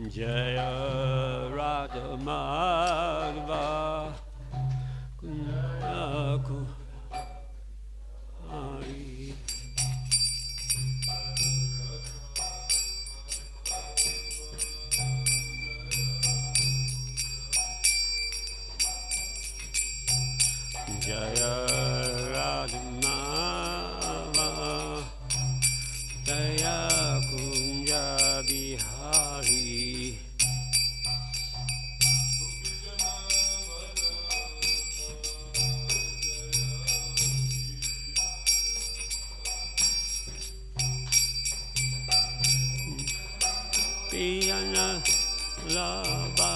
Jaya Radha Madhava Kunyakumari. Jaya Radha Madhava Jaya Kunja Bihari. Piyana Lava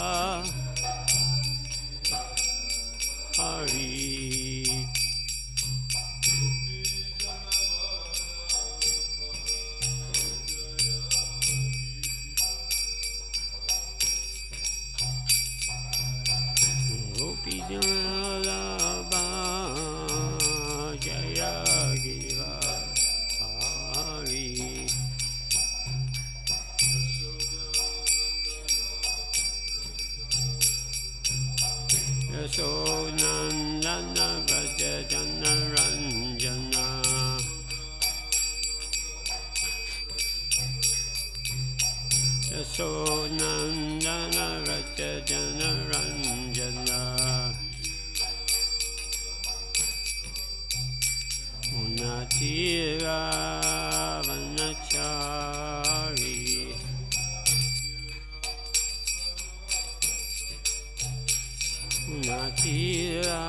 Hari. Gopijana Jaya Giva Hari. Yasodhanandana Vrajajana Ranjana. Yasodhanandana Vrajajana Ranjana. Unatira Vanachari. Unatira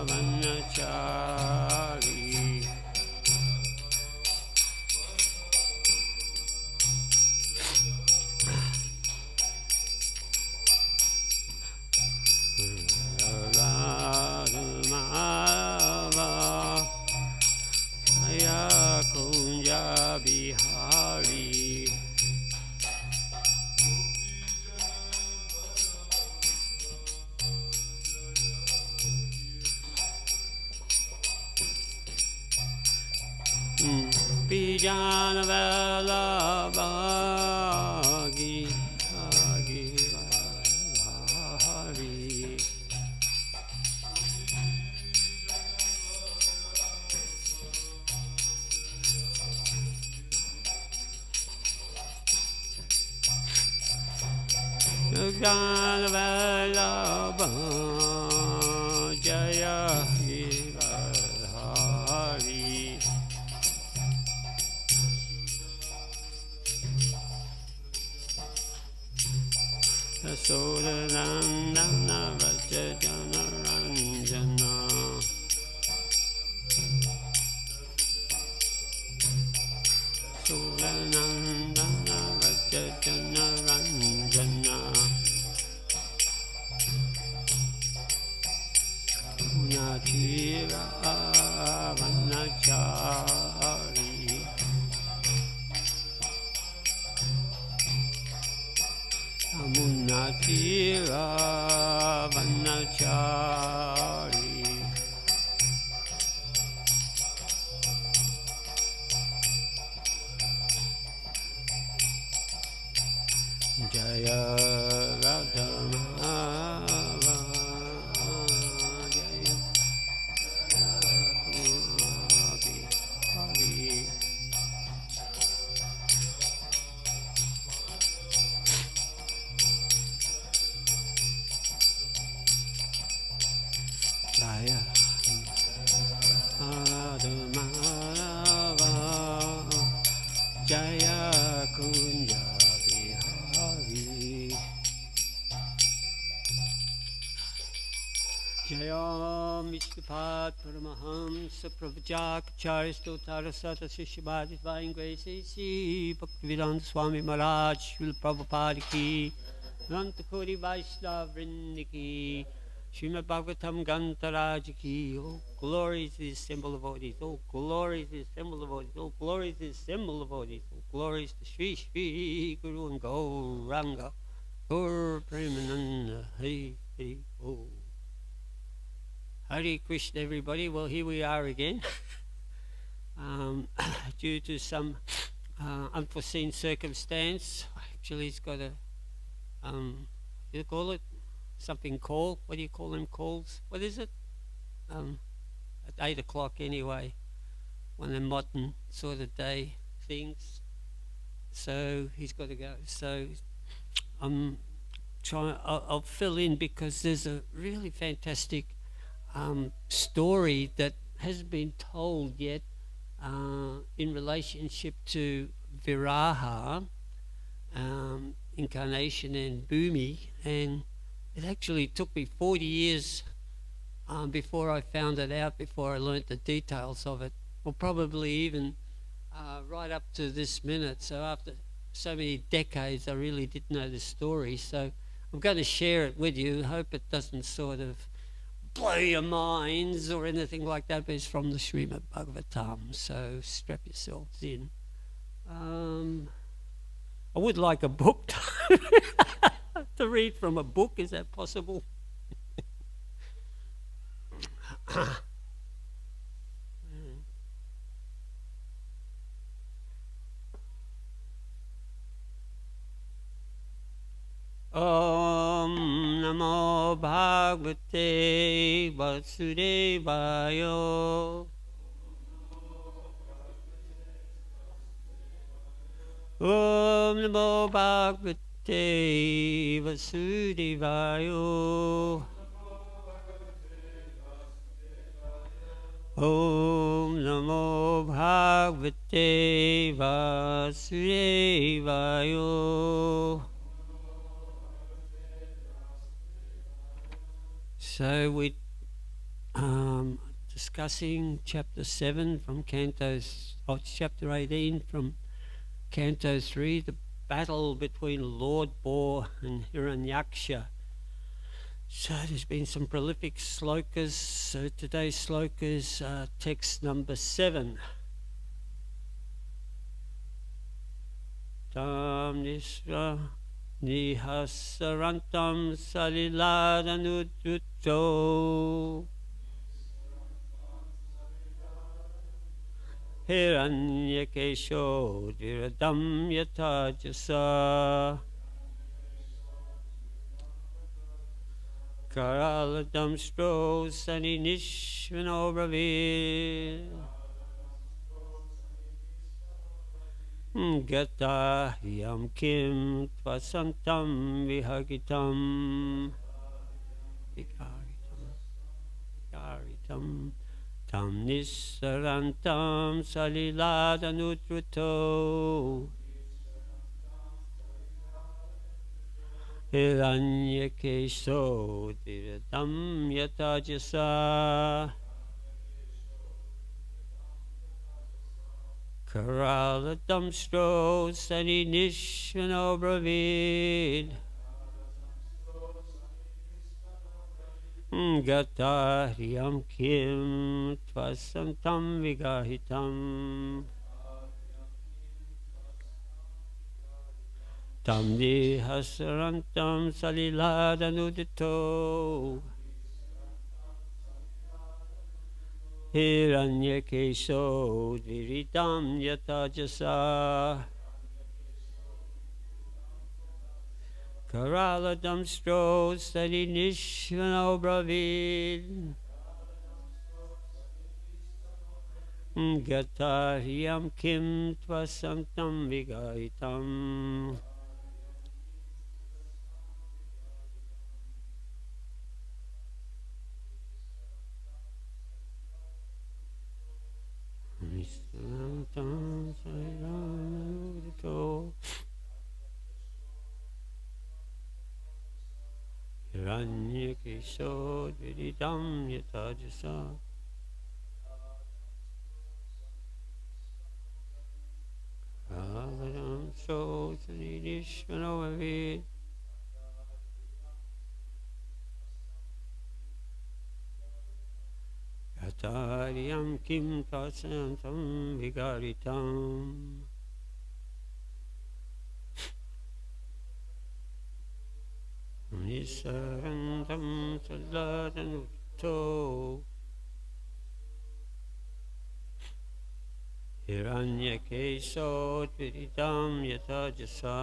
Vanachari. Radhamava Jaya Kunja Bihari. Bijana Vallabha Hari. Bijana Vallabha Jaya Hari. Yasodhanandana Vrajajana Ranjana. Yasodhanandana Vrajajana Ranjana. Unatira Vanachari. Munatira Vanachari. Jaya Radhamava Jaya Hari. Jaya Radhamava Jaya Kunja Bihari. Jaya Mishtapat Paramahamsa Prabhujakacharya Stotara Sata Srimad Divine Grace A.C. Bhaktivedanta Swami Maharaj Srila Prabhupada Ki Nanta Koti Vaishnava Vrinda Ki Srimad Bhagavatam Gantaraj Ki. Oh, glory to the symbol of devotees. Oh, glory to the symbol of devotees. Oh, glory to the symbol of devotees. Oh, glories to Sri Sri Guru and Gauranga. Gaur Premananda. Hari Hari. Oh. Hare Krishna, everybody. Well, here we are again. Due to some unforeseen circumstance, actually, it's got a you call it something call? What do you call them calls? What is it? At 8 o'clock anyway, one of the modern sort of day things. So he's got to go. So I'm trying. I'll fill in because there's a really fantastic story that hasn't been told yet in relationship to Viraha, incarnation and Bhumi, and it actually took me 40 years before I found it out, before I learnt the details of it, or probably even right up to this minute. So after so many decades, I really didn't know the story. So I'm going to share it with you. Hope it doesn't sort of blow your minds or anything like that, but it's from the Srimad Bhagavatam, so strap yourselves in. I would like a book to read from a book. Is that possible? Om Namo Bhagavate Vasudevaya. Om Namo Bhagavate Vasudevaya. Om Namo Bhagavate Vasudevaya. So we're discussing chapter 7 from chapter 18 from Canto 3, the battle between Lord Boar and Hiranyaksha. So there's been some prolific slokas. So today's sloka is text number 7. Tam Nisra Nihasarantam Saliladanudutto Hiranyakesho Diradam Yatajasa Karaladam Stro Sani Nishvanobravid Gata Yam Kim Tvasantam Vihagitam Vigaritam Tam Nisarantam Saliladanutruto Hiranyakesho Diradam Yatajasa Karaladam Stro Sani Nishvanobravid Gataryam Kim Tvasantam Vigahitam Tam Nihasarantam Saliladanudito Hiranyakesho Viridam Yatajasa Karaladam Stro Sani Nishvanobravid Gataryam Kim Tvasantam Vigahitam Nisarantam Saliladanudito Hiranyakesho Viridam Yatajasa Karaladam Stro Sani Nishvanobravid Gataryam Kim Tvasantam Vigaritam Nisarantam Saliladanudito Hiranyakesho Viridam Yatajasa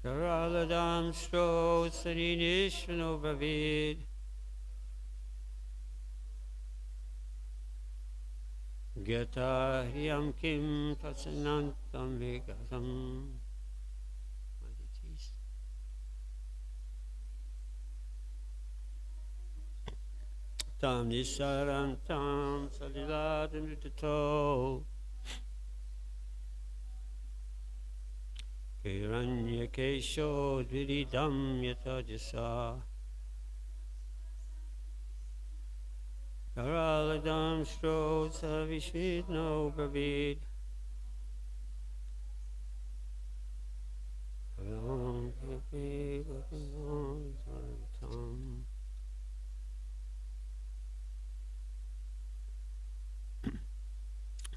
Karaladam stro saninishvano bravid. Gata hriyam kim tasanantam vigatam. Tam nisarantam saliladam vitato. Hiranyakesho dviridam yatajasa. Karaladam stro savishvidno bravid.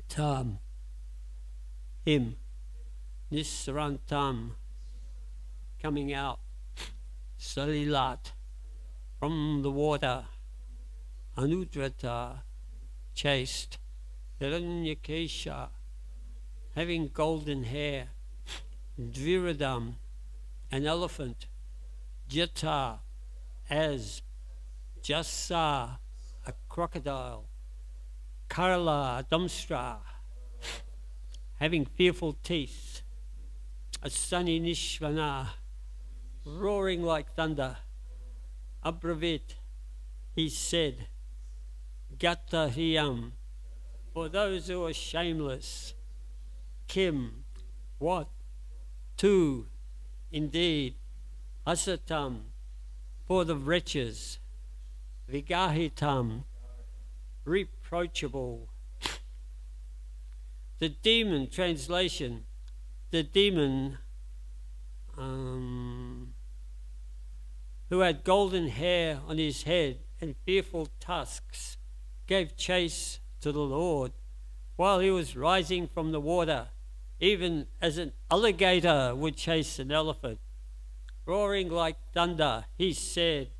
Tam, him, Nisrantam, coming out, Salilat, from the water, Anudrata, chaste, Hiranyakesha, having golden hair, Dviradam, an elephant, Jata, as, Jasa, a crocodile, Karla, Damstra, having fearful teeth, a sunny Nishvana, roaring like thunder, Abravit, he said, Gata Hiyam, for those who are shameless, Kim, what? Two, indeed, Asatam, for the wretches, Vigahitam, reproachable. The demon, translation, the demon who had golden hair on his head and fearful tusks, gave chase to the Lord while he was rising from the water, even as an alligator would chase an elephant. Roaring like thunder, he said,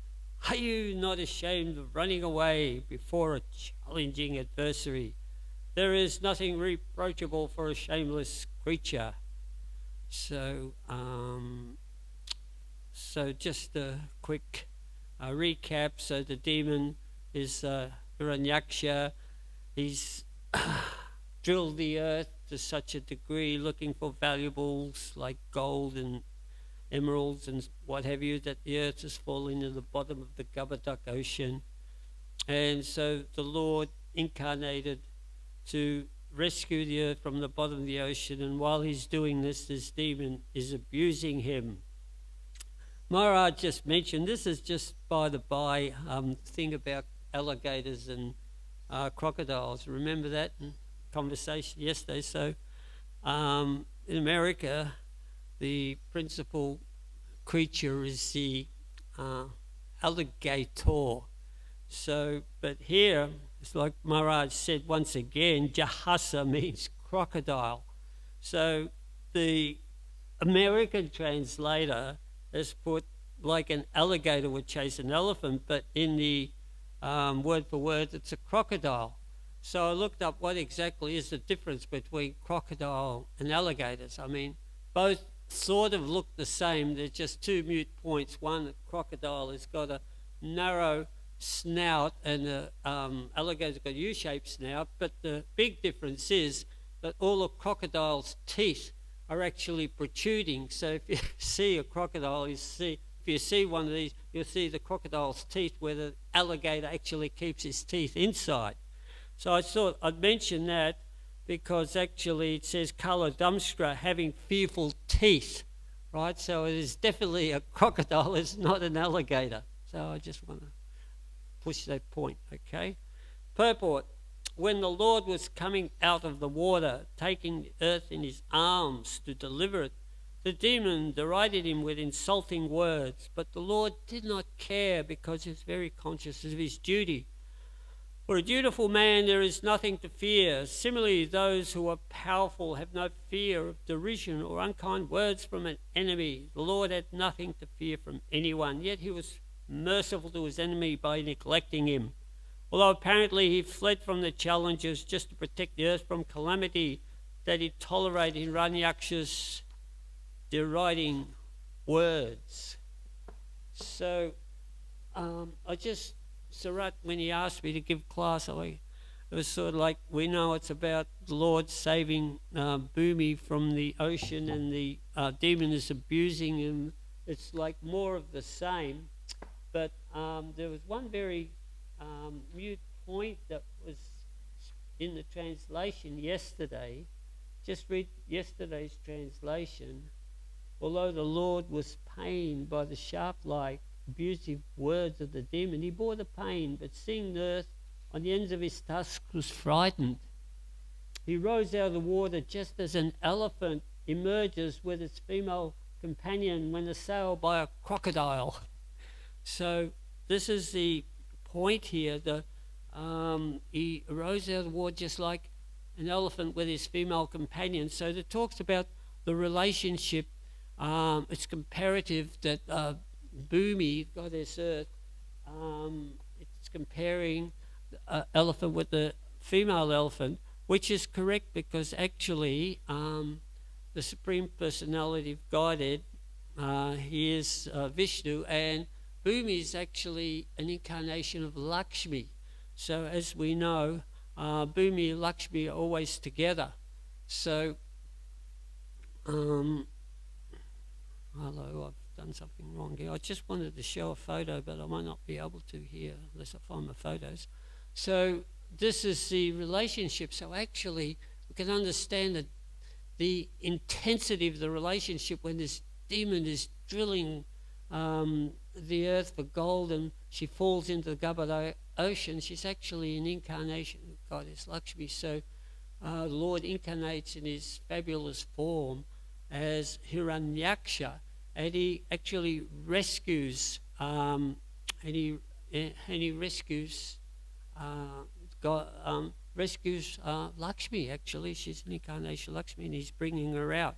"Are you not ashamed of running away before a challenging adversary? There is nothing reproachable for a shameless creature." So just a quick recap. So the demon is Hiranyaksha. He's drilled the earth to such a degree, looking for valuables like gold and emeralds and what have you, that the earth has fallen into the bottom of the Govardhana ocean. And so the Lord incarnated to rescue the earth from the bottom of the ocean, and while he's doing this demon is abusing him. Maharaj just mentioned, this is just by the by, thing about alligators and crocodiles. Remember that conversation yesterday? So in America, the principal creature is the alligator. So, but here, it's like Maharaj said once again, Jahasa means crocodile. So the American translator has put like an alligator would chase an elephant, but in the word for word, it's a crocodile. So I looked up what exactly is the difference between crocodile and alligators. I mean, both sort of look the same. There's just two mute points. One, the crocodile has got a narrow snout and the alligator's got a U-shaped snout, but the big difference is that all the crocodile's teeth are actually protruding. So if you see a crocodile, if you see one of these, you'll see the crocodile's teeth where the alligator actually keeps his teeth inside. So I thought I'd mention that because actually it says Kala Damstra, having fearful teeth, right? So it is definitely a crocodile, it's not an alligator. So I just want to push that point, okay? Purport. When the Lord was coming out of the water, taking the earth in his arms to deliver it, the demon derided him with insulting words, but the Lord did not care because he was very conscious of his duty. For a dutiful man there is nothing to fear. Similarly, those who are powerful have no fear of derision or unkind words from an enemy. The Lord had nothing to fear from anyone, yet he was merciful to his enemy by neglecting him. Although apparently he fled from the challenges just to protect the earth from calamity, that he tolerated Hiranyaksha's deriding words. So Sarat, when he asked me to give class, it was sort of like, we know it's about the Lord saving Bhumi from the ocean, and the demon is abusing him. It's like more of the same. But there was one very mute point that was in the translation yesterday. Just read yesterday's translation. Although the Lord was pained by the sharp-like, abusive words of the demon, he bore the pain, but seeing the earth on the ends of his tusks was frightened. He rose out of the water just as an elephant emerges with its female companion when assailed by a crocodile. So this is the point here. He arose out of the water just like an elephant with his female companion. So it talks about the relationship. It's comparative that Bhumi, goddess Earth, it's comparing the elephant with the female elephant, which is correct because actually the Supreme Personality of Godhead, he is Vishnu, and Bhumi is actually an incarnation of Lakshmi. So as we know, Bhumi and Lakshmi are always together. So, hello, I've done something wrong here. I just wanted to show a photo, but I might not be able to here unless I find my photos. So this is the relationship. So actually, we can understand that the intensity of the relationship when this demon is drilling the earth for gold and she falls into the Govardhana ocean. She's actually an incarnation of Goddess Lakshmi. So the Lord incarnates in his fabulous form as Hiranyaksha, and he actually rescues rescues Lakshmi. Actually, she's an incarnation of Lakshmi, and he's bringing her out.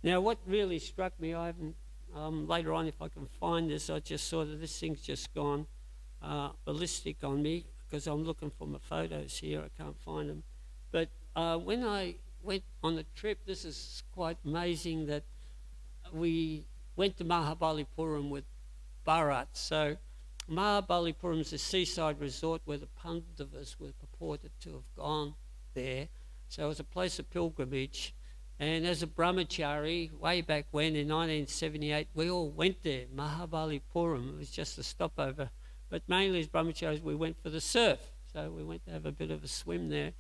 Now, what really struck me, I haven't later on, if I can find this, I just saw that this thing's just gone ballistic on me because I'm looking for my photos here. I can't find them. But when I went on the trip, this is quite amazing that we went to Mahabalipuram with Bharat. So Mahabalipuram is a seaside resort where the Pandavas were purported to have gone there. So it was a place of pilgrimage. And as a brahmachari, way back when in 1978, we all went there, Mahabalipuram. It was just a stopover. But mainly as brahmacharis, we went for the surf. So we went to have a bit of a swim there.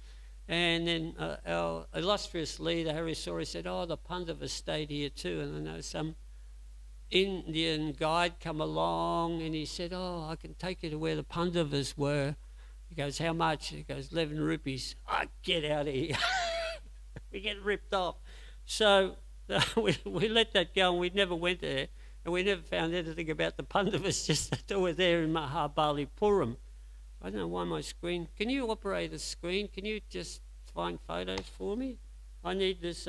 And then our illustrious leader, Hari Sori, said, the Pandavas stayed here too. And I know some Indian guide come along and he said, I can take you to where the Pandavas were. He goes, how much? He goes, 11 rupees. Get out of here. We get ripped off. So we let that go and we never went there. And we never found anything about the Pandavas, just that they were there in Mahabalipuram. I don't know why my screen... Can you operate a screen? Can you just find photos for me? I need this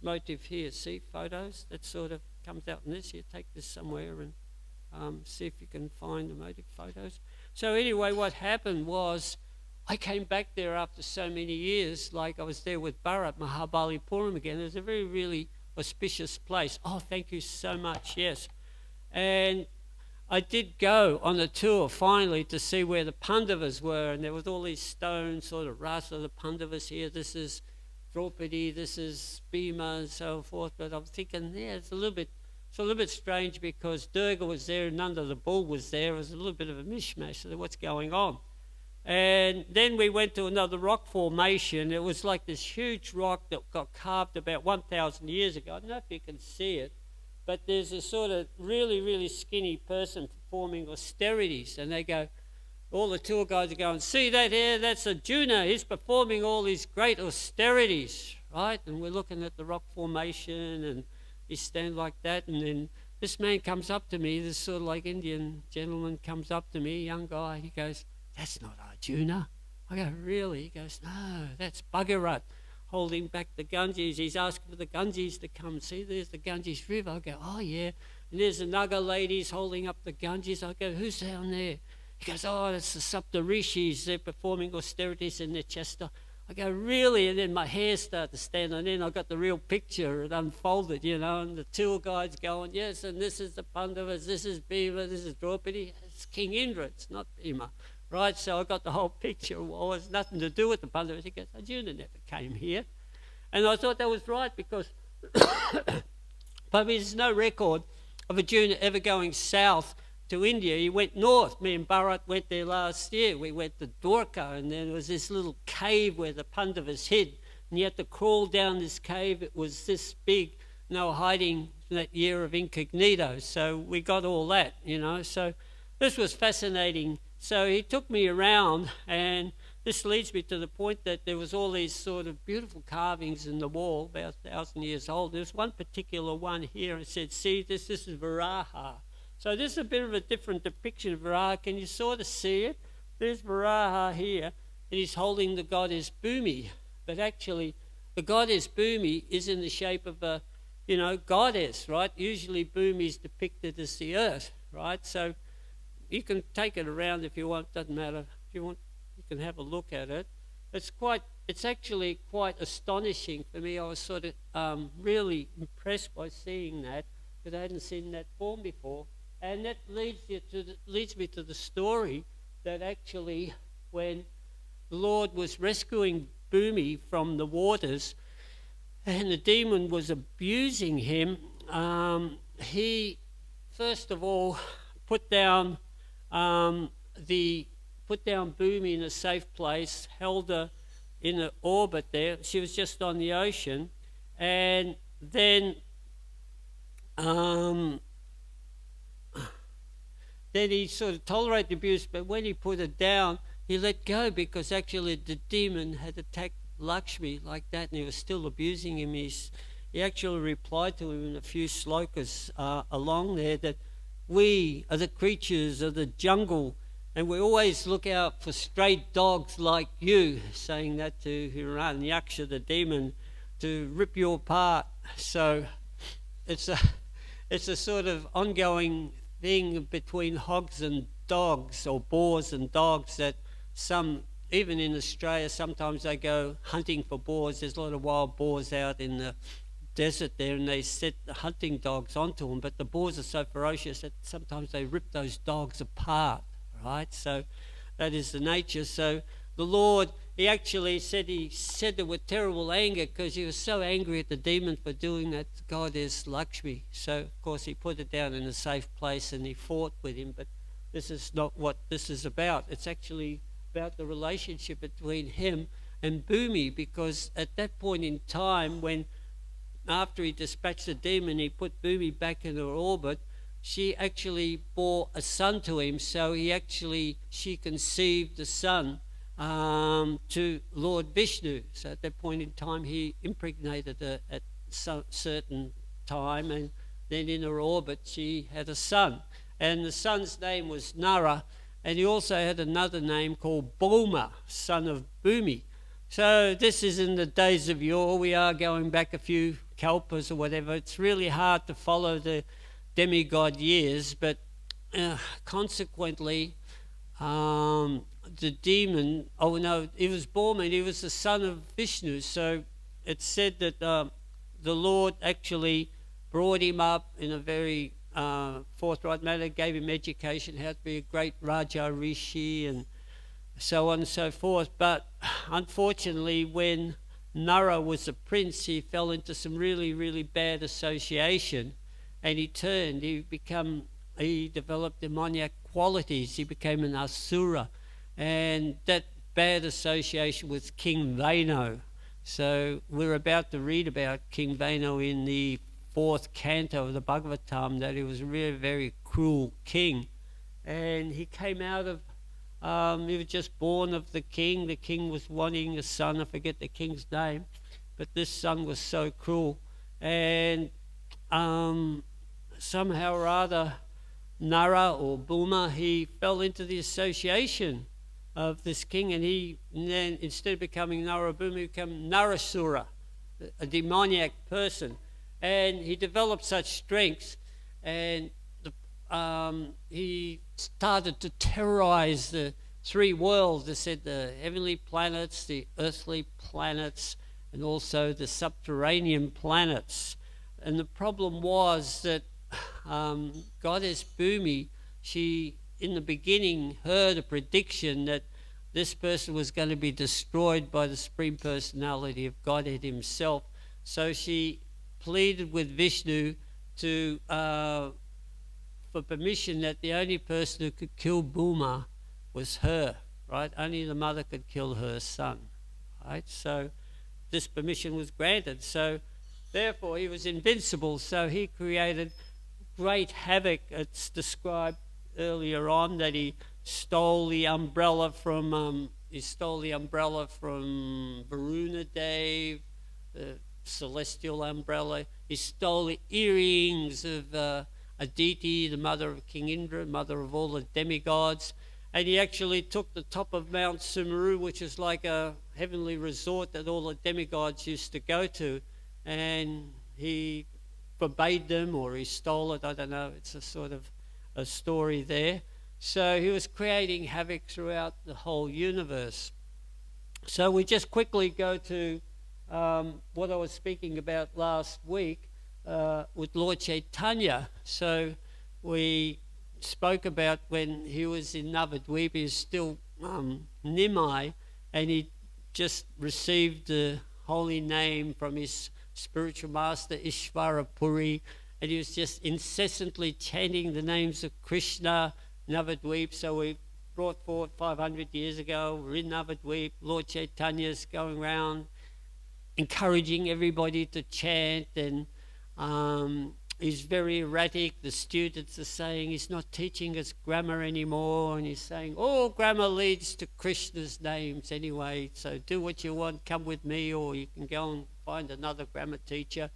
motif here. See, photos? That sort of comes out in this. You take this somewhere and see if you can find the motif photos. So anyway, what happened was I came back there after so many years, like I was there with Bharat, Mahabalipuram again. It was a very, really auspicious place. Thank you so much, yes. And I did go on a tour finally to see where the Pandavas were, and there was all these stones, sort of Rasa, the Pandavas here, this is Draupadi, this is Bhima, and so forth. But I'm thinking, it's a little bit strange because Durga was there and Nanda the bull was there. It was a little bit of a mishmash. So what's going on? And then we went to another rock formation. It was like this huge rock that got carved about 1,000 years ago. I don't know if you can see it, but there's a sort of really, really skinny person performing austerities. And they go, all the tour guides are going, see that here? That's Arjuna. He's performing all these great austerities, right? And we're looking at the rock formation and he stands like that. And then this man comes up to me, this sort of like Indian gentleman comes up to me, young guy. He goes, that's not Arjuna. I go, really? He goes, no, that's Bhagarat holding back the Ganges. He's asking for the Ganges to come. See, there's the Ganges River. I go, yeah. And there's the Naga ladies holding up the Ganges. I go, who's down there? He goes, that's the Sapta Rishis. They're performing austerities in their chest. I go, really? And then my hair started to stand on end. I got the real picture. It unfolded, and the tour guide's going, yes, and this is the Pandavas, this is Bhima, this is Draupadi. It's King Indra, it's not Bhima. Right, so I got the whole picture. Well, it has nothing to do with the Pandavas. He goes, Arjuna never came here. And I thought that was right because but there's no record of Arjuna ever going south to India. He went north. Me and Bharat went there last year. We went to Dwarka, and there was this little cave where the Pandavas hid, and you had to crawl down this cave. It was this big, no hiding in that year of incognito. So we got all that, So this was fascinating. So he took me around, and this leads me to the point that there was all these sort of beautiful carvings in the wall, about 1,000 years old. There's one particular one here, and it said, see, this is Varaha. So this is a bit of a different depiction of Varaha. Can you sort of see it? There's Varaha here, and he's holding the goddess Bhumi. But actually, the goddess Bhumi is in the shape of a, goddess, right? Usually Bhumi is depicted as the earth, right? So you can take it around if you want. Doesn't matter. If you want, you can have a look at it. It's actually quite astonishing for me. I was sort of really impressed by seeing that, because I hadn't seen that form before. And that leads me to the story that actually when the Lord was rescuing Bhumi from the waters and the demon was abusing him, he first of all put down Bhumi in a safe place, held her in an orbit there. She was just on the ocean, and then he sort of tolerated the abuse, but when he put her down, he let go, because actually the demon had attacked Lakshmi like that, and he was still abusing him. He actually replied to him in a few slokas along there that we are the creatures of the jungle, and we always look out for stray dogs like you, saying that to Hiranyaksha, the demon, to rip you apart. So it's a sort of ongoing thing between hogs and dogs, or boars and dogs, that even in Australia, sometimes they go hunting for boars. There's a lot of wild boars out in the desert there, and they set the hunting dogs onto them, but the boars are so ferocious that sometimes they rip those dogs apart, right? So that is the nature. So the Lord, he actually said it with terrible anger, because he was so angry at the demon for doing that to goddess Lakshmi. So of course he put it down in a safe place and he fought with him, but this is not what this is about. It's actually about the relationship between him and Bhumi, because at that point in time, when after he dispatched the demon, he put Bhumi back in her orbit, she actually bore a son to him. So she conceived the son to Lord Vishnu. So at that point in time, he impregnated her at some certain time, and then in her orbit, she had a son. And the son's name was Nara, and he also had another name called Bhoma, son of Bhumi. So this is in the days of yore. We are going back a few kalpas or whatever. It's really hard to follow the demigod years, but consequently, the demon, he was Bhoma, and he was the son of Vishnu. So it's said that the Lord actually brought him up in a very forthright manner, gave him education, how to be a great Raja Rishi, and so on and so forth. But unfortunately, when Nara was a prince, he fell into some really, really bad association, and he developed demoniac qualities. He became an asura, and that bad association with King Venu. So we're about to read about King Venu in the 4th canto of the Bhagavatam, that he was a very, very cruel king. And he came out of, he was just born of the king. The king was wanting a son, I forget the king's name, but this son was so cruel. And somehow or other, Nara or Bhoma, he fell into the association of this king, and then instead of becoming Nara Bhoma, he became Narasura, a demoniac person. And he developed such strengths, and he started to terrorize the three worlds. They said the heavenly planets, the earthly planets, and also the subterranean planets. And the problem was that Goddess Bhumi, she in the beginning heard a prediction that this person was going to be destroyed by the Supreme Personality of Godhead himself. So she pleaded with Vishnu for permission that the only person who could kill Bhuma was her, right? Only the mother could kill her son, right? So this permission was granted. So therefore he was invincible. So he created great havoc. It's described earlier on that he stole the umbrella from Varuna Dev, the celestial umbrella. He stole the earrings of Aditi, the mother of King Indra, mother of all the demigods. And he actually took the top of Mount Sumeru, which is like a heavenly resort that all the demigods used to go to, and he forbade them, or he stole it, I don't know. It's a sort of a story there. So he was creating havoc throughout the whole universe. So we just quickly go to what I was speaking about last week with Lord Chaitanya. So we spoke about when he was in Navadvip, he was still Nimai, and he just received the holy name from his spiritual master Ishvara Puri, and he was just incessantly chanting the names of Krishna, Navadvip. So we brought forward 500 years ago, we're in Navadvip, Lord Chaitanya's going around encouraging everybody to chant, and he's very erratic. The students are saying he's not teaching us grammar anymore, and he's saying all grammar leads to Krishna's names anyway, so do what you want, come with me, or you can go and find another grammar teacher.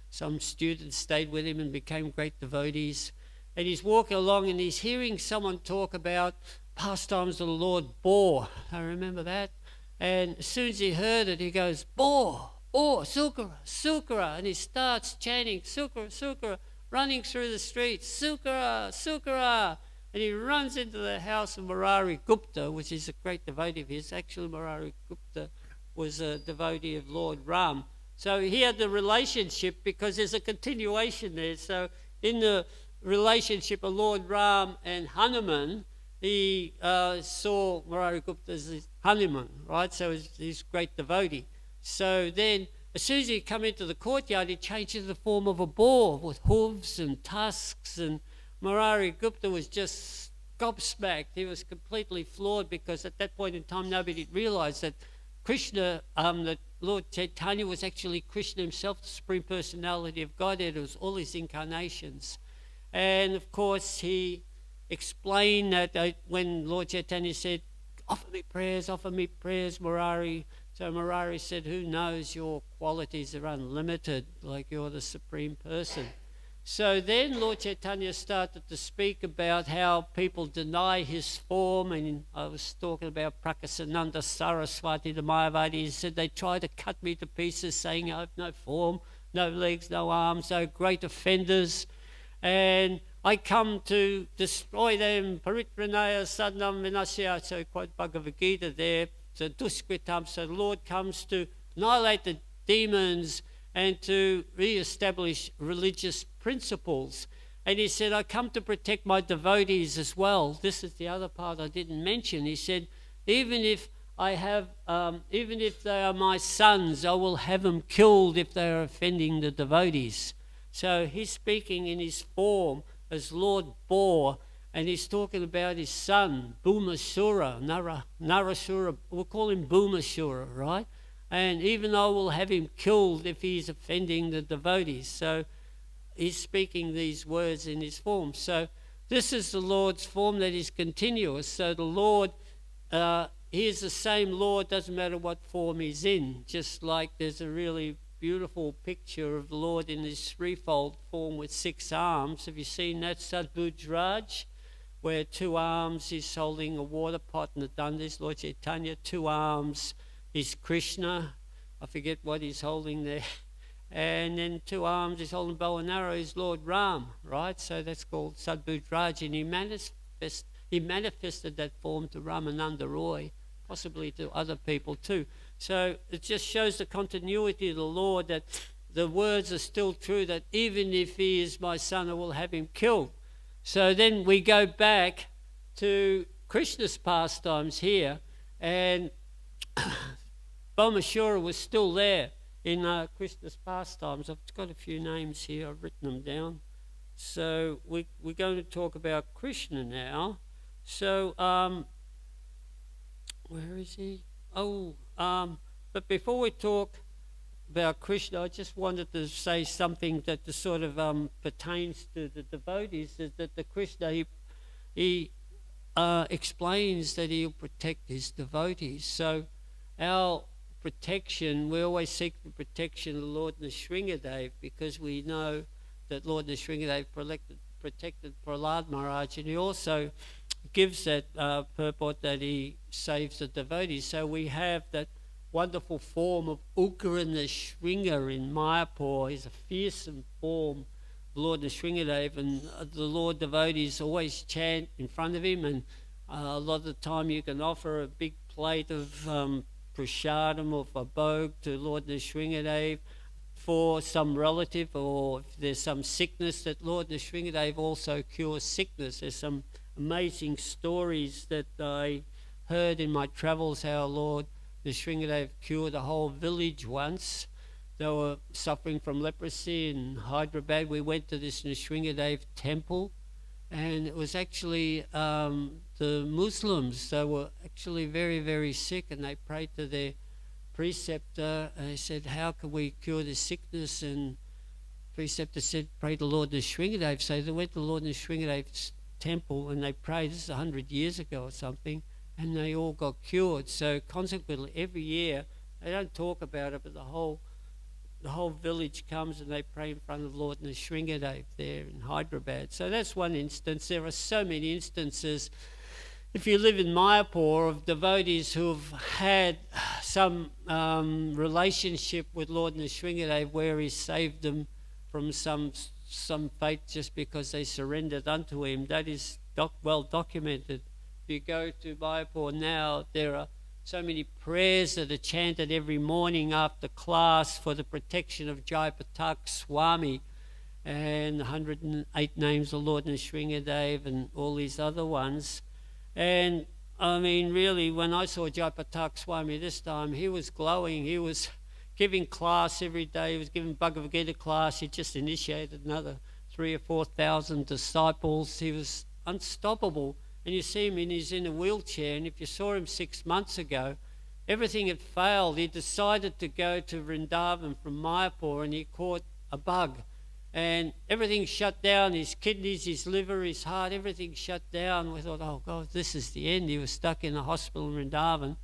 Some students stayed with him and became great devotees. And he's walking along and he's hearing someone talk about pastimes of the Lord Bore. I remember that. And as soon as he heard it, he goes, Bore, Bore, Sukara, Sukara. And he starts chanting, Sukara, Sukara, running through the streets, Sukara, Sukara. And he runs into the house of Murari Gupta, which is a great devotee of his. Actually, Murari Gupta was a devotee of Lord Ram. So he had the relationship because there's a continuation there. So in the relationship of Lord Ram and Hanuman, he saw Murari Gupta as his Hanuman, right? So he's a great devotee. So then, as soon as he come into the courtyard, he changed into the form of a boar with hooves and tusks, and Murari Gupta was just gobsmacked. He was completely floored because at that point in time, nobody realized that Krishna, that Lord Chaitanya was actually Krishna himself, the Supreme Personality of Godhead. It was all his incarnations. And of course, he explained that when Lord Chaitanya said, offer me prayers, Murari. So Murari said, who knows, your qualities are unlimited, like you're the Supreme Person. So then Lord Chaitanya started to speak about how people deny his form, and I was talking about Prakasananda Saraswati, the Mayavadi. He said they try to cut me to pieces, saying I have no form, no legs, no arms, so great offenders. And I come to destroy them. Paritranaya sadnam vinasya. So quote Bhagavad Gita there. So duskritam. So the Lord comes to annihilate the demons and to re-establish religious principles. And he said, I come to protect my devotees as well. This is the other part I didn't mention. He said, even if they are my sons, I will have them killed if they are offending the devotees. So he's speaking in his form as Lord Bore, and he's talking about his son, Bhumasura, Narasura. We'll call him Bhumasura, right? And even though we'll have him killed if he's offending the devotees. So he's speaking these words in his form. So this is the Lord's form that is continuous. So the Lord, he is the same Lord, doesn't matter what form he's in. Just like there's a really beautiful picture of the Lord in his threefold form with 6 arms. Have you seen that, Sadbhuj, where 2 arms he's holding a water pot and the Dandis, Lord Chaitanya, 2 arms is Krishna. I forget what he's holding there. And then 2 arms he's holding bow and arrow is Lord Ram, right? So that's called Sadbhuj, and he manifests he manifested that form to Ramananda Roy, possibly to other people too. So it just shows the continuity of the Lord, that the words are still true, that even if he is my son, I will have him killed. So then we go back to Krishna's pastimes here, and Bhaumasura was still there in Krishna's pastimes. I've got a few names here, I've written them down. So we're going to talk about Krishna now. So, where is he? But before we talk about Krishna, I just wanted to say something that the sort of pertains to the devotees, is that the Krishna, he explains that he'll protect his devotees. So our protection, we always seek the protection of the Lord Nrsimhadev, because we know that Lord Nrsimhadev protected Prahlad Maharaj, and he also gives that purport that he saves the devotees. So we have that wonderful form of Ugra Nrsimha in Mayapur. He's a fearsome form of Lord Nrsimhadev, and the Lord devotees always chant in front of him, and a lot of the time you can offer a big plate of prasadam or abhog to Lord Nrsimhadev for some relative, or if there's some sickness, that Lord Nrsimhadev also cures sickness. There's some amazing stories that I heard in my travels, how Lord Nrsimhadev cured a whole village once. They were suffering from leprosy in Hyderabad. We went to this Nrsimhadev temple, and it was actually the Muslims. They were actually very, very sick, and they prayed to their preceptor, and they said, how can we cure this sickness? And preceptor said, pray to Lord Nrsimhadev. So they went to Lord Nrsimhadev's temple and they prayed. This is 100 years ago or something, and they all got cured. So consequently, every year, they don't talk about it, but the whole village comes and they pray in front of Lord Nrsimhadev there in Hyderabad. So that's one instance. There are so many instances. If you live in Mayapur, of devotees who have had some relationship with Lord Nrsimhadev, where he saved them from some fate just because they surrendered unto him, that is well documented. If you go to Mayapur now, there are so many prayers that are chanted every morning after class for the protection of Jai Patak Swami, and 108 names of Lord Nrsimhadev and all these other ones. And I mean, really, when I saw Jai Patak Swami this time, he was glowing. He was giving class every day. He was giving Bhagavad Gita class. He just initiated another 3,000 or 4,000 disciples. He was unstoppable. And you see him, and he's in a wheelchair. And if you saw him 6 months ago, everything had failed. He decided to go to Vrindavan from Mayapur, and he caught a bug. And everything shut down, his kidneys, his liver, his heart, everything shut down. We thought, oh God, this is the end. He was stuck in a hospital in Vrindavan.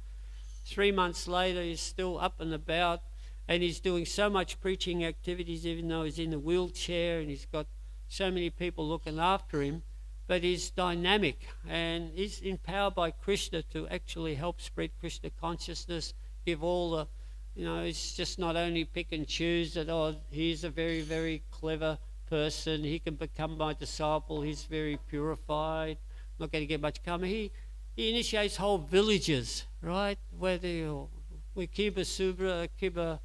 3 months later, he's still up and about, and he's doing so much preaching activities, even though he's in a wheelchair, and he's got so many people looking after him. But he's dynamic, and he's empowered by Krishna to actually help spread Krishna consciousness, give all the, it's just not only pick and choose that, oh, he's a very, very clever person, he can become my disciple, he's very purified, not going to get much karma. He initiates whole villages, right? Whether we Kiba Subra, Kiba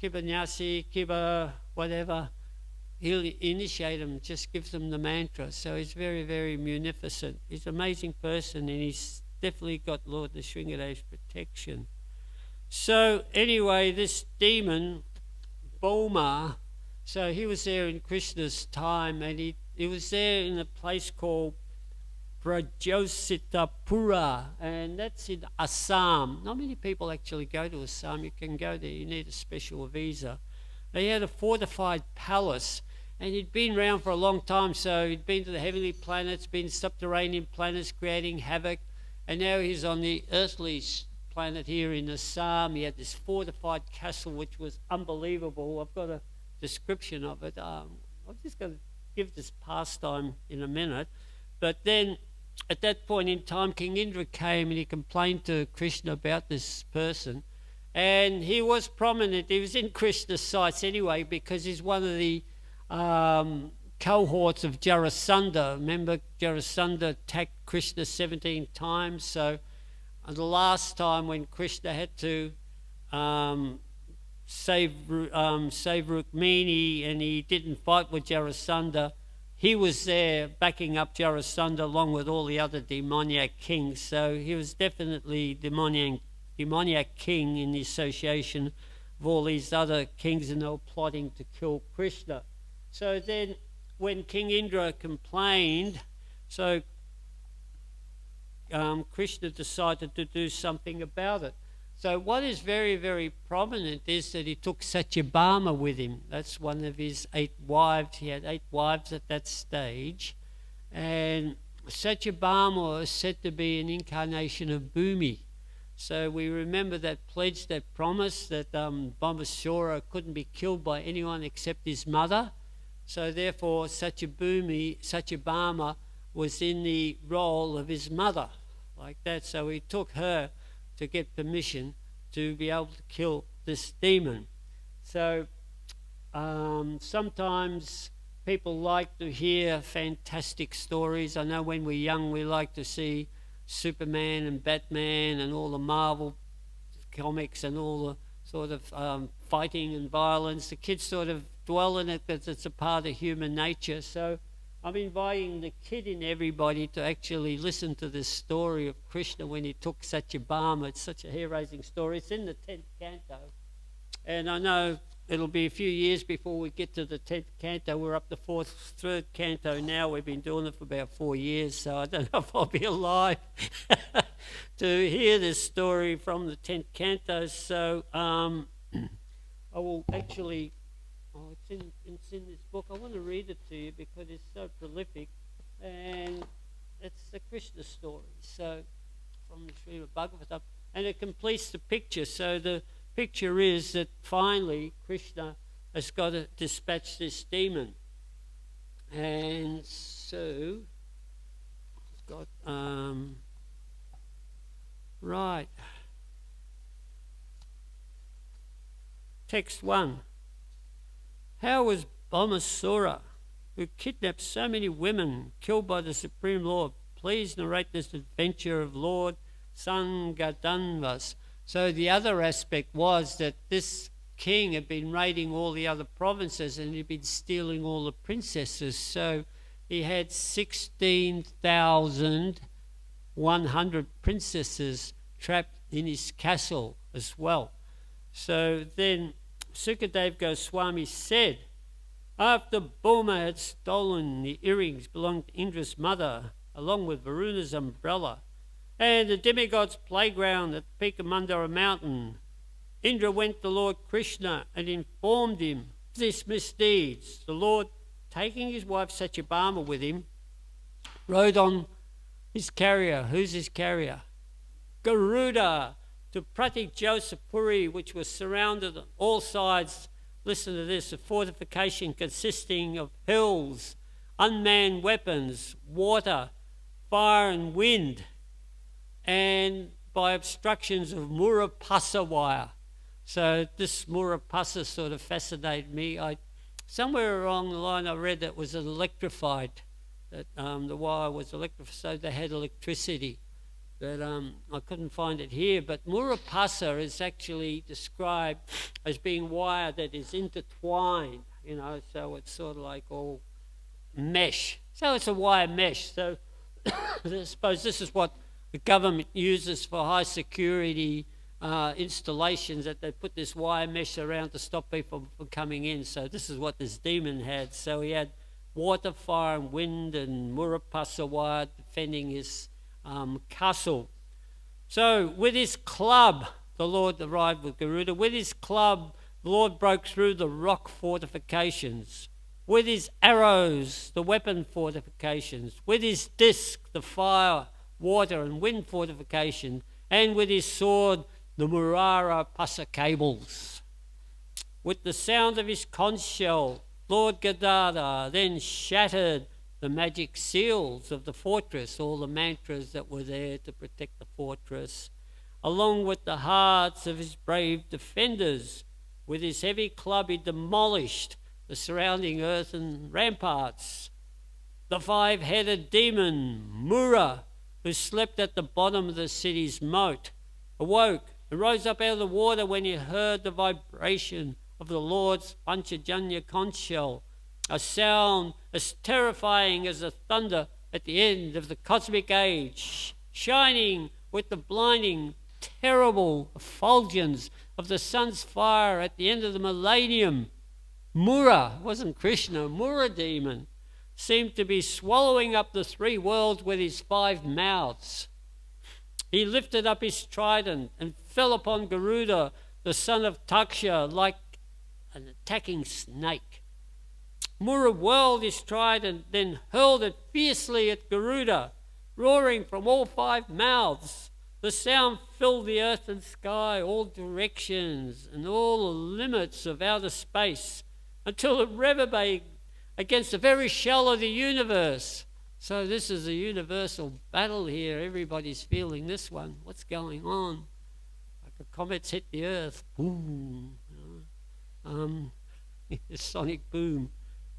Nyasi, Kiba whatever, he'll initiate them, just gives them the mantra. So he's very, very munificent. He's an amazing person, and he's definitely got Lord Nrsimhadev's protection. So anyway, this demon, Boma, so he was there in Krishna's time, and he was there in a place called Brajositapura, and that's in Assam. Not many people actually go to Assam. You can go there, you need a special visa. They had a fortified palace, and he'd been around for a long time, so he'd been to the heavenly planets, been subterranean planets creating havoc, and now he's on the earthly planet here in Assam. He had this fortified castle which was unbelievable. I've got a description of it. I'm just going to give this pastime in a minute. But then at that point in time, King Indra came and he complained to Krishna about this person. And he was prominent. He was in Krishna's sights anyway, because he's one of the cohorts of Jarasandha. Remember, Jarasandha attacked Krishna 17 times. So the last time when Krishna had to save Rukmini and he didn't fight with Jarasandha, he was there backing up Jarasandha along with all the other demoniac kings. So he was definitely demoniac king in the association of all these other kings, and they were plotting to kill Krishna. So then when King Indra complained, so Krishna decided to do something about it. So what is very, very prominent is that he took Satyabhama with him. That's one of his 8 wives. He had 8 wives at that stage. And Satyabhama is said to be an incarnation of Bhumi. So we remember that pledge, that promise that Bhamasura couldn't be killed by anyone except his mother. So therefore Satyabhama was in the role of his mother, like that. So he took her to get permission to be able to kill this demon. So sometimes people like to hear fantastic stories. I know when we're young we like to see Superman and Batman and all the Marvel comics and all the sort of fighting and violence. The kids sort of dwell in it because it's a part of human nature. So I'm inviting the kid in everybody to actually listen to this story of Krishna when he took Satyabhama. It's such a hair-raising story. It's in the 10th canto. And I know it'll be a few years before we get to the 10th canto. We're up to 3rd canto now. We've been doing it for about 4 years, so I don't know if I'll be alive to hear this story from the 10th canto. So I will actually... Oh, it's in this book. I want to read it to you because it's so prolific, and it's the Krishna story. So, from the Srimad Bhagavatam, and it completes the picture. So the picture is that finally Krishna has got to dispatch this demon, and so he's got right. Text 1. How was Bhamasura, who kidnapped so many women, killed by the Supreme Lord? Please narrate this adventure of Lord Sangadanvas. So the other aspect was that this king had been raiding all the other provinces and he'd been stealing all the princesses. So he had 16,100 princesses trapped in his castle as well. So then Sukadev Goswami said, after Bhuma had stolen the earrings belonging to Indra's mother, along with Varuna's umbrella, and the demigod's playground at the peak of Mandara mountain, Indra went to Lord Krishna and informed him of this misdeeds. The Lord, taking his wife Satyabhama with him, rode on his carrier. Who's his carrier? Garuda, to Pratik Josapuri, which was surrounded on all sides. Listen to this: a fortification consisting of hills, unmanned weapons, water, fire and wind, and by obstructions of Murapasa wire. So this Murapasa sort of fascinated me. Somewhere along the line I read that it was electrified, that the wire was electrified, so they had electricity. But I couldn't find it here. But Murapasa is actually described as being wire that is intertwined, so it's sort of like all mesh. So it's a wire mesh. So I suppose this is what the government uses for high security installations, that they put this wire mesh around to stop people from coming in. So this is what this demon had. So he had water, fire and wind and Murapasa wire defending his castle. So with his club, the Lord arrived with Garuda. With his club, the Lord broke through the rock fortifications. With his arrows, the weapon fortifications. With his disc, the fire, water and wind fortification. And with his sword, the Murara Pasa cables. With the sound of his conch shell, Lord Gadada then shattered the magic seals of the fortress, all the mantras that were there to protect the fortress, along with the hearts of his brave defenders. With his heavy club he demolished the surrounding earthen ramparts. The 5-headed demon, Mura, who slept at the bottom of the city's moat, awoke and rose up out of the water when he heard the vibration of the Lord's Panchajanya conch shell, a sound as terrifying as the thunder at the end of the cosmic age, shining with the blinding, terrible effulgence of the sun's fire at the end of the millennium. Mura, wasn't Krishna, Mura demon, seemed to be swallowing up the 3 worlds with his 5 mouths. He lifted up his trident and fell upon Garuda, the son of Taksha, like an attacking snake. Mura whirled his trident, then hurled it fiercely at Garuda, roaring from all 5 mouths. The sound filled the earth and sky, all directions and all the limits of outer space, until it reverberated against the very shell of the universe. So this is a universal battle here. Everybody's feeling this one. What's going on? Like a comet's hit the earth. Boom. The sonic boom.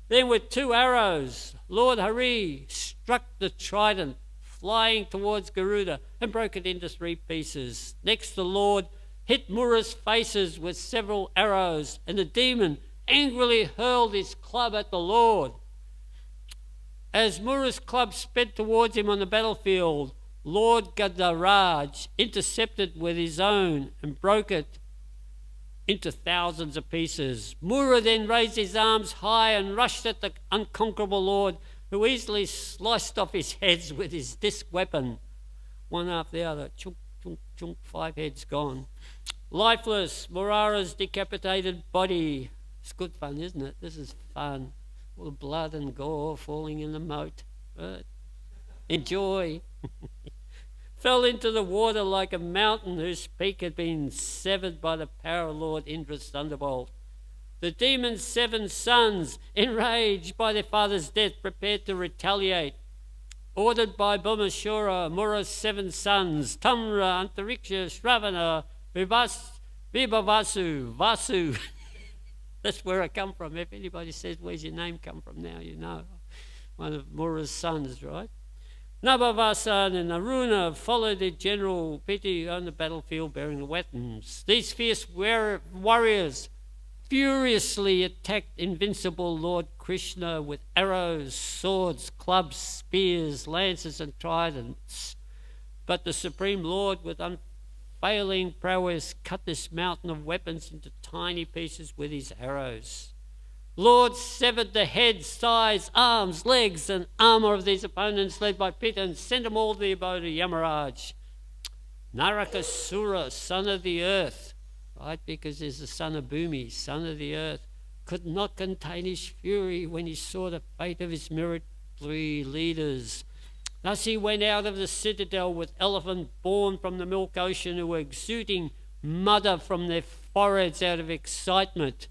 Then with 2 arrows, Lord Hari struck the trident, flying towards Garuda, and broke it into 3 pieces. Next the Lord hit Mura's faces with several arrows, and the demon angrily hurled his club at the Lord. As Mura's club sped towards him on the battlefield, Lord Gadaraj intercepted with his own and broke it into thousands of pieces. Mura then raised his arms high and rushed at the unconquerable Lord, who easily sliced off his heads with his disc weapon. One after the other, chunk, chunk, chunk, 5 heads gone. Lifeless, Murara's decapitated body. It's good fun, isn't it? This is fun. All the blood and gore falling in the moat. Right? Enjoy. Fell into the water like a mountain whose peak had been severed by the power of Lord Indra's thunderbolt. The demon's 7 sons, enraged by their father's death, prepared to retaliate. Ordered by Bhumashura, Mura's 7 sons, Tamra, Antariksha, Shravana, Vibhavasu, Vasu. That's where I come from. If anybody says, where's your name come from now, you know. One of Mura's sons, right? Nabhavasan and Aruna followed their general Piti on the battlefield bearing the weapons. These fierce warriors furiously attacked invincible Lord Krishna with arrows, swords, clubs, spears, lances and tridents. But the Supreme Lord, with unfailing prowess, cut this mountain of weapons into tiny pieces with his arrows. Lord severed the heads, thighs, arms, legs, and armour of these opponents led by Pitta and sent them all to the abode of Yamaraj. Narakasura, son of the earth, right, because there's the son of Bhumi, son of the earth, could not contain his fury when he saw the fate of his military leaders. Thus he went out of the citadel with elephants born from the milk ocean who were exuding mudder from their foreheads out of excitement.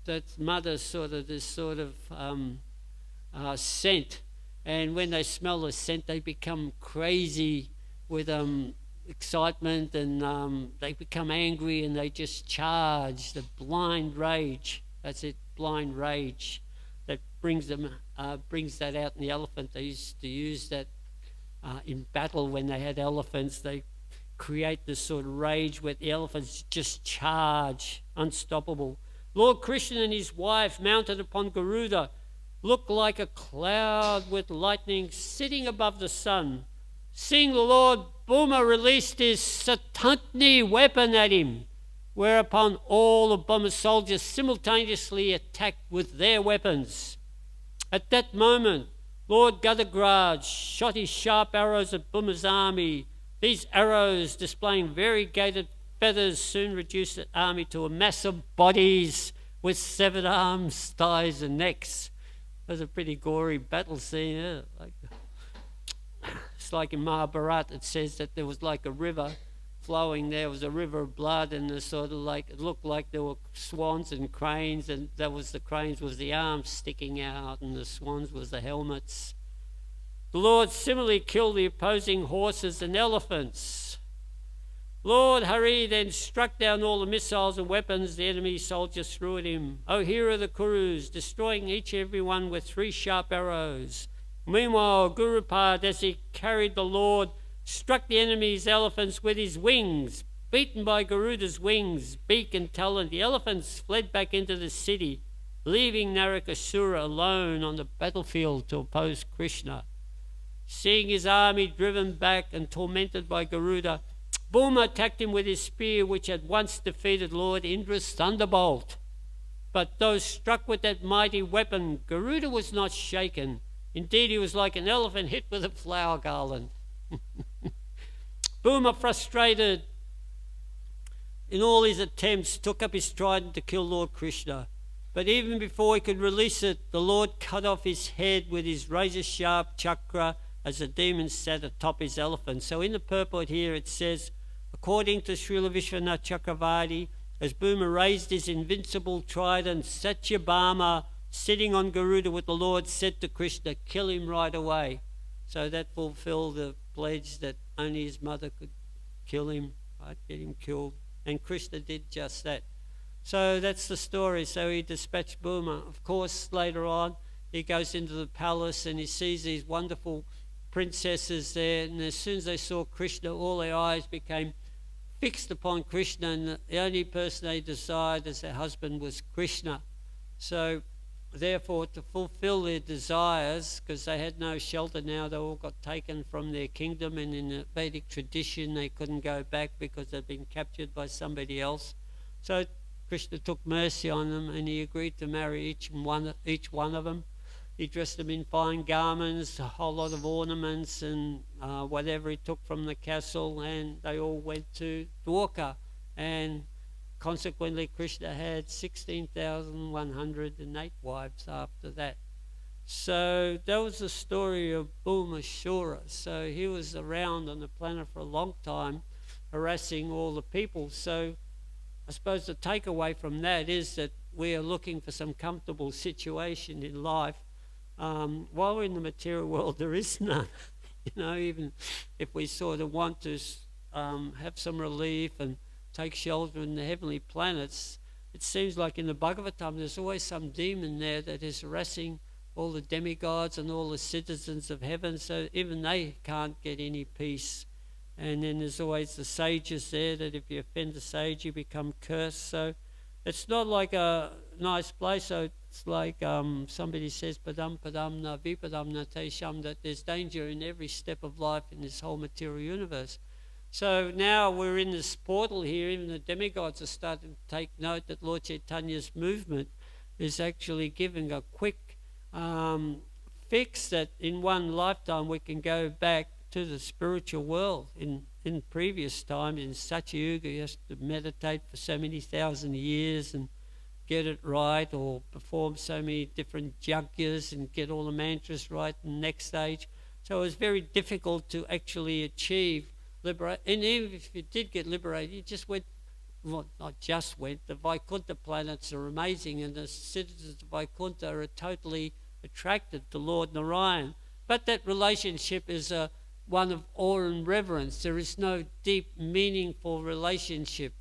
That mudder this sort of scent, and when they smell the scent they become crazy with excitement, and they become angry and they just charge. The blind rage, that's it, blind rage, that brings that out in the elephant. They used to use that in battle when they had elephants. They create this sort of rage where the elephants just charge, unstoppable. Lord Krishna and his wife, mounted upon Garuda, looked like a cloud with lightning sitting above the sun. Seeing the Lord, Bhuma released his Satantni weapon at him, whereupon all the Bhuma soldiers simultaneously attacked with their weapons. At that moment, Lord Gadagraj shot his sharp arrows at Bhuma's army. These arrows, displaying variegated feathers, soon reduced the army to a mass of bodies with 7 arms, thighs and necks. It was a pretty gory battle scene. It's like in Mahabharata, it says that there was like a river flowing. There was a river of blood, and it looked like there were swans and cranes, and the cranes was the arms sticking out, and the swans was the helmets. The Lord similarly killed the opposing horses and elephants. Lord Hari then struck down all the missiles and weapons the enemy soldiers threw at him. O hero of the Kurus, destroying each and every one with 3 sharp arrows. Meanwhile, Gurupad, as he carried the Lord, struck the enemy's elephants with his wings. Beaten by Garuda's wings, beak and talon, the elephants fled back into the city, leaving Narakasura alone on the battlefield to oppose Krishna. Seeing his army driven back and tormented by Garuda, Bhuma attacked him with his spear, which had once defeated Lord Indra's thunderbolt. But though struck with that mighty weapon, Garuda was not shaken. Indeed, he was like an elephant hit with a flower garland. Bhuma, frustrated in all his attempts, took up his trident to kill Lord Krishna. But even before he could release it, the Lord cut off his head with his razor-sharp chakra as the demon sat atop his elephant. So in the purport here it says, according to Srila Vishwanath Chakravarti, as Bhuma raised his invincible trident, Satyabhama, sitting on Garuda with the Lord, said to Krishna, kill him right away. So that fulfilled the pledge that only his mother could kill him, right, get him killed. And Krishna did just that. So that's the story. So he dispatched Bhuma. Of course, later on, he goes into the palace and he sees these wonderful princesses there. And as soon as they saw Krishna, all their eyes became fixed upon Krishna. And the only person they desired as their husband was Krishna. So therefore, to fulfill their desires, because they had no shelter now, they all got taken from their kingdom, and in the Vedic tradition they couldn't go back because they'd been captured by somebody else. So Krishna took mercy on them and he agreed to marry each one of them. He dressed them in fine garments, a whole lot of ornaments and whatever he took from the castle, and they all went to Dwarka. And consequently, Krishna had 16,108 wives after that. So that was the story of Bhumashura. So he was around on the planet for a long time, harassing all the people. So I suppose the takeaway from that is that we are looking for some comfortable situation in life. While we're in the material world, there is none. Even if we sort of want to have some relief and take shelter in the heavenly planets, it seems like in the Bhagavatam there's always some demon there that is harassing all the demigods and all the citizens of heaven, so even they can't get any peace. And then there's always the sages there, that if you offend a sage you become cursed. So it's not like a nice place. So it's like somebody says, padam padam na vipadam na tesham, that there's danger in every step of life in this whole material universe. So now we're in this portal here. Even the demigods are starting to take note that Lord Chaitanya's movement is actually giving a quick fix that in one lifetime we can go back to the spiritual world. In previous times, in Satyuga, you have to meditate for so many thousand years and get it right, or perform so many different yajnas and get all the mantras right in the next stage. So it was very difficult to actually achieve liberate. And even if you did get liberated, you just went, well, not just went, the Vaikuntha planets are amazing, and the citizens of Vaikuntha are totally attracted to Lord Narayan. But that relationship is one of awe and reverence. There is no deep, meaningful relationship.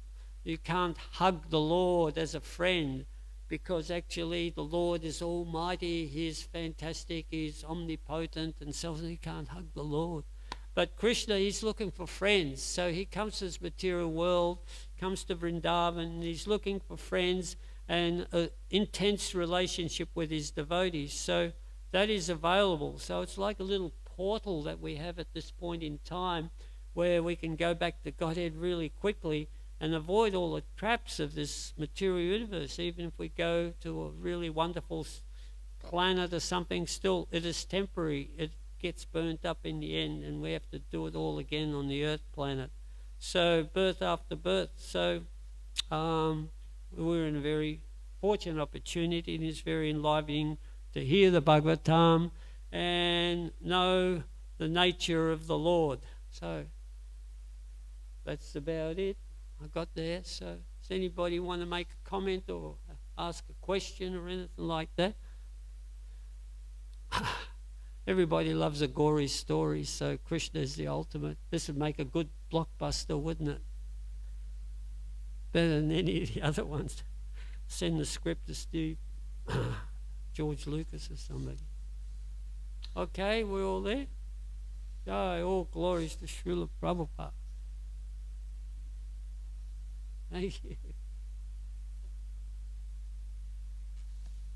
You can't hug the Lord as a friend, because actually the Lord is almighty, He is fantastic, He is omnipotent, and so you can't hug the Lord. But Krishna, He's looking for friends. So He comes to this material world, comes to Vrindavan, and He's looking for friends and an intense relationship with His devotees. So that is available. So it's like a little portal that we have at this point in time, where we can go back to Godhead really quickly and avoid all the traps of this material universe. Even if we go to a really wonderful planet or something, still it is temporary. It gets burnt up in the end, and we have to do it all again on the earth planet. So birth after birth. So we're in a very fortunate opportunity, and it's very enlivening to hear the Bhagavatam and know the nature of the Lord. So that's about it. I got there. So does anybody want to make a comment or ask a question or anything like that? Everybody loves a gory story, so Krishna is the ultimate. This would make a good blockbuster, wouldn't it? better than any of the other ones. Send the script to Steve, George Lucas or somebody. Okay, we're all there? Jai, all glories to Srila Prabhupada. Thank you.